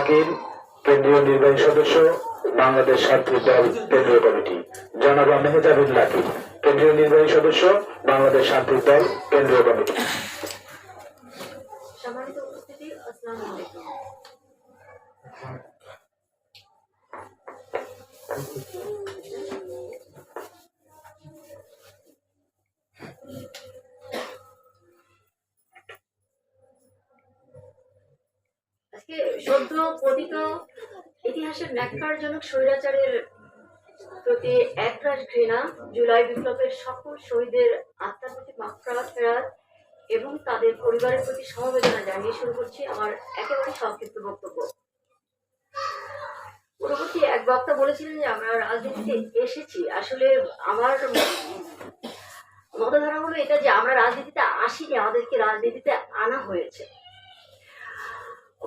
শাকিল, কেন্দ্রীয় নির্বাহী সদস্য, বাংলাদেশ ছাত্রী দল কেন্দ্রীয় কমিটি। জনাব মেহজাবিন লাকি, কেন্দ্রীয় নির্বাহী সদস্য, বাংলাদেশ ছাত্রী দল কেন্দ্রীয় কমিটি। সম্মানিত উপস্থিতি, আসসালামু আলাইকুম। আজকে সদ্য পতিত ইতিহাসের ন্যাক্কারজনক স্বৈরাচারের প্রতি একরাশ ঘৃণা, জুলাই বিপ্লবের সকল শহীদের আত্মার প্রতি মাগফিরাত ফেরাত এবং তাদের পরিবারের প্রতি সমবেদনা জানিয়ে শুরু করছি আমার একেবারে সংক্ষিপ্ত বক্তব্য। পূর্ববর্তী এক বক্তা বলেছিলেন যে আমরা রাজনীতিতে এসেছি। আসলে আমার মতধারা হলো এটা যে আমরা রাজনীতিতে আসিনি, আমাদেরকে রাজনীতিতে আনা হয়েছে।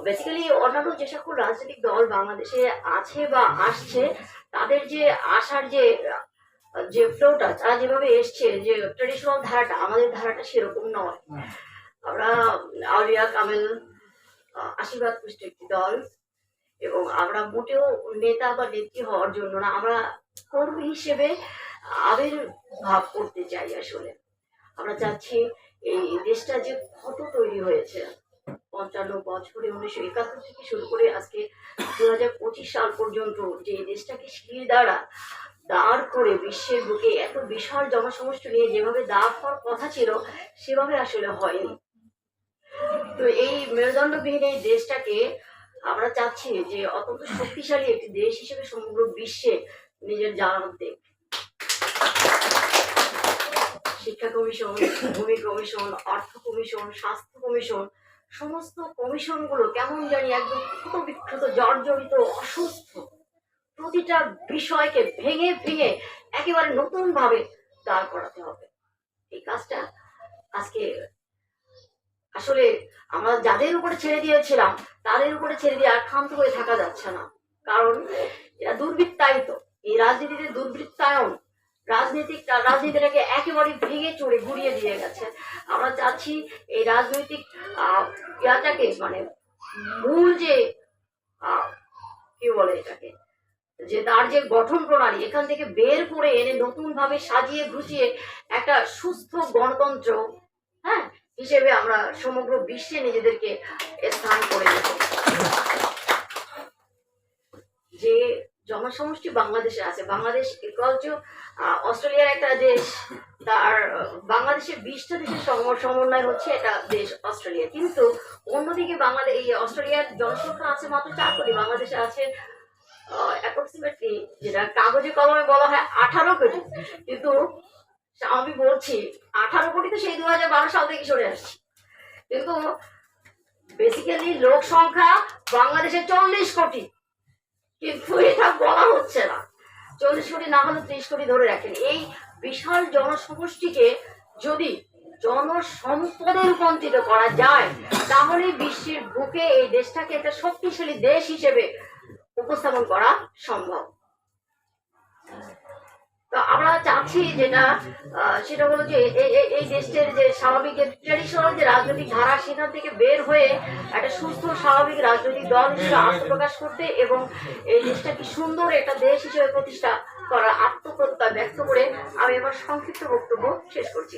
বেসিক্যালি অন্যান্য যে সকল রাজনৈতিক দল বাংলাদেশে আছে বা আসছে, তাদের যে আসার যে ফ্লোটা, তারা যেভাবে এসছে, যে ট্রেডিশনাল ধারাটা, আমাদের ধারাটা সেরকম নয়। আমরা আউলিয়া কামেল আশীর্বাদ পুষ্ট একটি দল, এবং আমরা মোটেও নেতা বা নেত্রী হওয়ার জন্য না, আমরা কর্মী হিসেবে আবির্ভাব করতে চাই। আসলে আমরা চাচ্ছি এই দেশটা যে ক্ষত তৈরি হয়েছে 55 বছরে, 1971 থেকে শুরু করে আজকে 2025 সাল পর্যন্ত, যে দেশটাকে সিঁড়ি দ্বারা দাঁড় করে বিশ্বের বুকে এত বিশাল জনসমষ্টি নিয়ে যেভাবে দাঁড় হওয়ার কথা ছিল, সেভাবে আসলে হয়নি। তো এই মেরুদণ্ডবিহীন এই দেশটাকে আমরা চাচ্ছি যে অত্যন্ত শক্তিশালী একটি দেশ হিসেবে সমগ্র বিশ্বে নিজের জানান দেখ। শিক্ষা কমিশন, ভূমি কমিশন, অর্থ কমিশন, স্বাস্থ্য কমিশন, সমস্ত কমিশনগুলো কেমন জানি একদম ক্ষত বিক্ষত, জর্জরিত, অসুস্থ। প্রতিটা বিষয়কে ভেঙে ভেঙে একেবারে নতুন ভাবে দাঁড় করাতে হবে। এই কাজটা আজকে আসলে আমরা যাদের উপরে ছেড়ে দিয়েছিলাম, তাদের উপরে ছেড়ে দিয়ে আর ক্ষান্ত হয়ে থাকা যাচ্ছে না। কারণ এটা দুর্বৃত্তায়িত, এই রাজনীতিতে দুর্বৃত্তায়ন রাজনীতিটাকে একেবারে ভেঙে চড়ে গুড়িয়ে দিয়ে গেছে। আমরা চাচ্ছি এই রাজনৈতিক ইয়াটাকে, মানে মূল যে কি বলে এটাকে, যে তার যে গঠন প্রণালী, এখান থেকে বের করে এনে নতুন ভাবে সাজিয়ে গুছিয়ে একটা সুস্থ গণতন্ত্র হিসেবে আমরা সমগ্র বিশ্বে নিজেদেরকে স্থান করে দেব। যে জনসমষ্টি বাংলাদেশে আছে, বাংলাদেশ অস্ট্রেলিয়ার একটা দেশ, তার বাংলাদেশের 20টা দেশের সমন্বয় হচ্ছে এটা দেশ অস্ট্রেলিয়া। কিন্তু অন্যদিকে এই অস্ট্রেলিয়ার জনসংখ্যা আছে মাত্র 4 কোটি, বাংলাদেশে আছে অ্যাপ্রক্সিমেটলি, যেটা কাগজে কলমে বলা হয় 18 কোটি। কিন্তু আমি বলছি 18 কোটি তো সেই 2012 সাল থেকে সরে আসছি, কিন্তু বেসিক্যালি লোক সংখ্যা বাংলাদেশে 40 কোটি, কিন্তু এটা বলা হচ্ছে না। 40 কোটি না হলে 30 কোটি ধরে রাখেন। এই বিশাল জনসমষ্টিকে যদি জনসম্পদে রূপান্তরিত করা যায়, তাহলে বিশ্বের বুকে এই দেশটাকে একটা শক্তিশালী দেশ হিসেবে উপস্থাপন করা সম্ভব। তো আমরা চাচ্ছি সেটা হলো যে এই দেশের যে স্বাভাবিক ট্রেডিশনাল যে রাজনৈতিক ধারা, সেখান থেকে বের হয়ে একটা সুস্থ স্বাভাবিক রাজনৈতিক দল হিসেবে আত্মপ্রকাশ করতে এবং এই দেশটাকে সুন্দর একটা দেশ হিসেবে প্রতিষ্ঠা করার আত্মপ্রত্যয় ব্যক্ত করে আমি আমার সংক্ষিপ্ত বক্তব্য শেষ করছি।